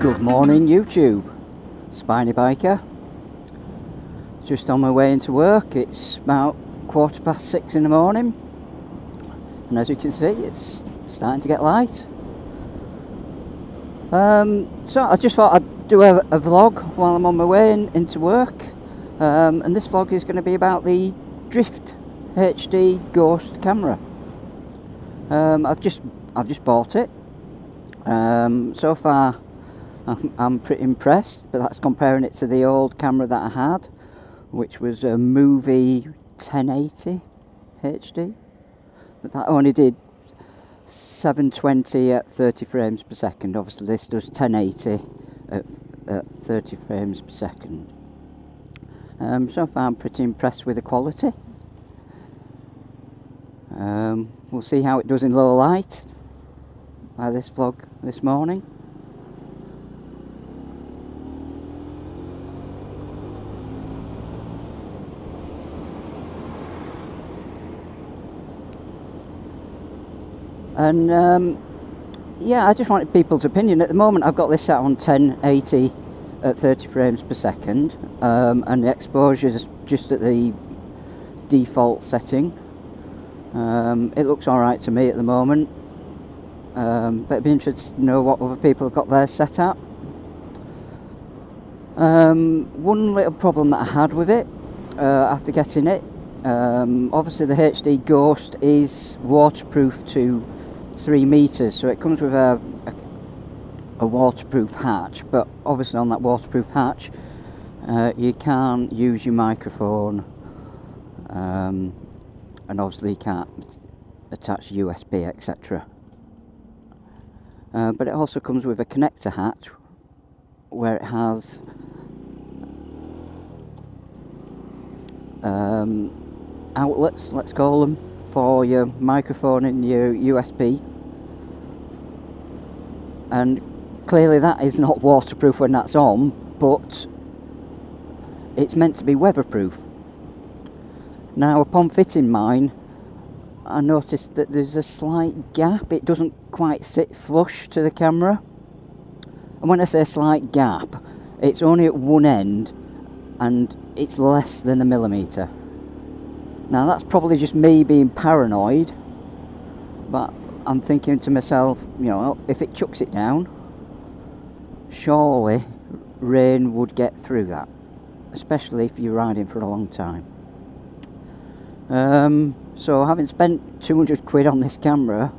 Good morning YouTube, Spiny Biker. Just on my way into work. It's about 6:15 in the morning, and as you can see it's starting to get light. So I just thought I'd do a vlog while I'm on my way into work, and this vlog is going to be about the Drift HD Ghost camera. I've just bought it. So far I'm pretty impressed, but that's comparing it to the old camera that I had, which was a Movie 1080 HD, but that only did 720 at 30 frames per second. Obviously this does 1080 at 30 frames per second. So far I'm pretty impressed with the quality. We'll see how it does in low light by this vlog this morning. And yeah, I just wanted people's opinion. At the moment I've got this set on 1080 at 30 frames per second, and the exposure is just at the default setting. It looks alright to me at the moment, but I'd be interested to know what other people have got theirs set at. One little problem that I had with it after getting it, obviously the HD Ghost is waterproof to 3 meters, so it comes with a waterproof hatch, but obviously on that waterproof hatch you can't use your microphone, and obviously you can't attach USB, etc. But it also comes with a connector hatch where it has outlets, let's call them, for your microphone and your USB, and clearly that is not waterproof when that's on, but it's meant to be weatherproof. Now upon fitting mine, I noticed that there's a slight gap. It doesn't quite sit flush to the camera, and when I say a slight gap, it's only at one end and it's less than a millimetre. Now that's probably just me being paranoid, but I'm thinking to myself, you know, if it chucks it down, surely rain would get through that, especially if you're riding for a long time. So having spent 200 quid on this camera,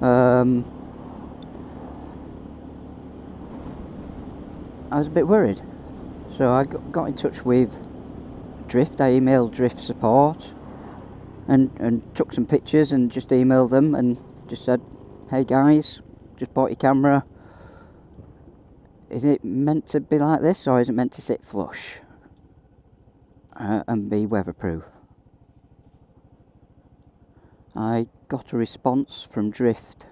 I was a bit worried. So I got in touch with Drift. I emailed Drift support and took some pictures and just emailed them and just said, hey guys, just bought your camera. Is it meant to be like this, or is it meant to sit flush and be weatherproof? I got a response from Drift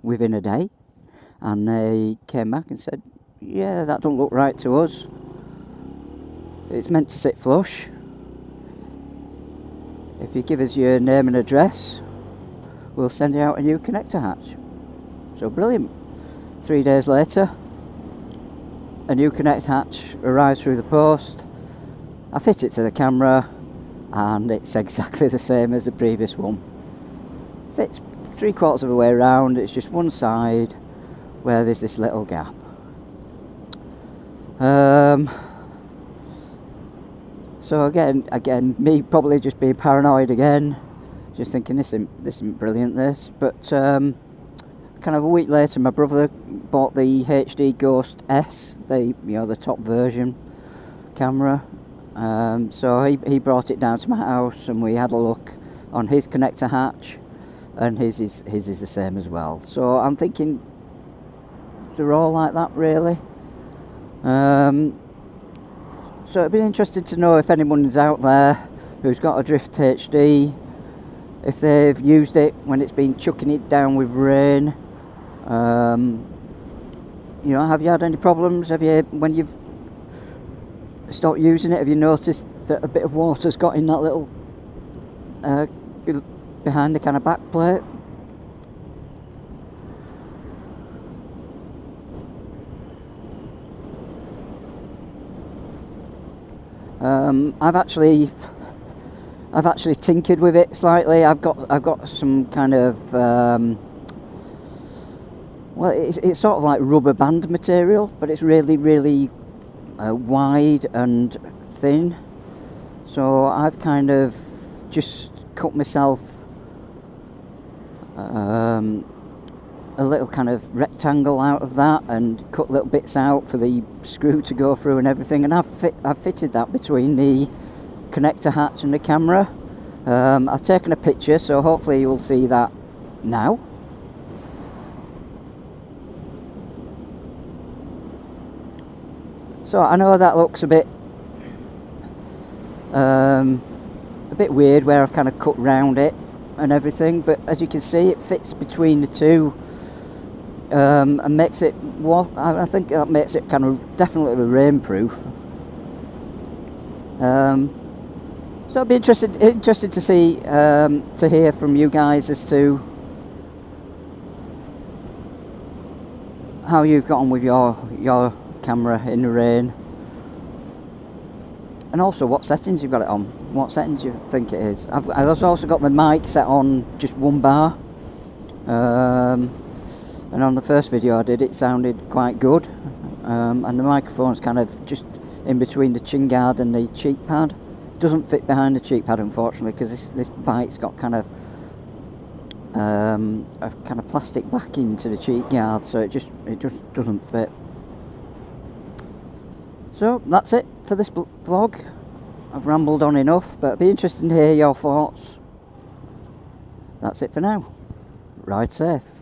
within a day, and they came back and said, yeah, that don't look right to us. It's meant to sit flush. If you give us your name and address, we'll send you out a new connector hatch. So brilliant. 3 days later, a new connect hatch arrives through the post. I fit it to the camera and it's exactly the same as the previous one. Fits 3/4 of the way around. It's just one side where there's this little gap. So again, me probably just being paranoid again, just thinking this isn't brilliant, this. But kind of a week later, my brother bought the HD Ghost S, the top version camera. So he brought it down to my house and we had a look on his connector hatch, and his is the same as well. So I'm thinking, they're all like that really. So it'd be interesting to know if anyone is out there who's got a Drift HD, if they've used it when it's been chucking it down with rain. You know, have you had any problems? Have you, when you've stopped using it, have you noticed that a bit of water's got in that little behind the kind of back plate? I've actually tinkered with it slightly. I've got some kind of well, it's sort of like rubber band material, but it's really wide and thin. So I've kind of just cut myself a little kind of rectangle out of that and cut little bits out for the screw to go through and everything, and I've fitted that between the connector hatch and the camera. I've taken a picture, so hopefully you'll see that now. So I know that looks a bit weird where I've kind of cut round it and everything, but as you can see, it fits between the two, and makes it, well, I think that makes it kind of definitely rainproof. So I'd be interested to see, to hear from you guys as to how you've got on with your camera in the rain, and also what settings you've got it on, what settings you think it is. I've also got the mic set on just one bar, and on the first video I did, it sounded quite good, and the microphone's kind of just in between the chin guard and the cheek pad. It doesn't fit behind the cheek pad, unfortunately, because this bike's got kind of a kind of plastic backing to the cheek guard, so it just doesn't fit. So that's it for this vlog. I've rambled on enough, but I'd be interested to hear your thoughts. That's it for now. Ride safe.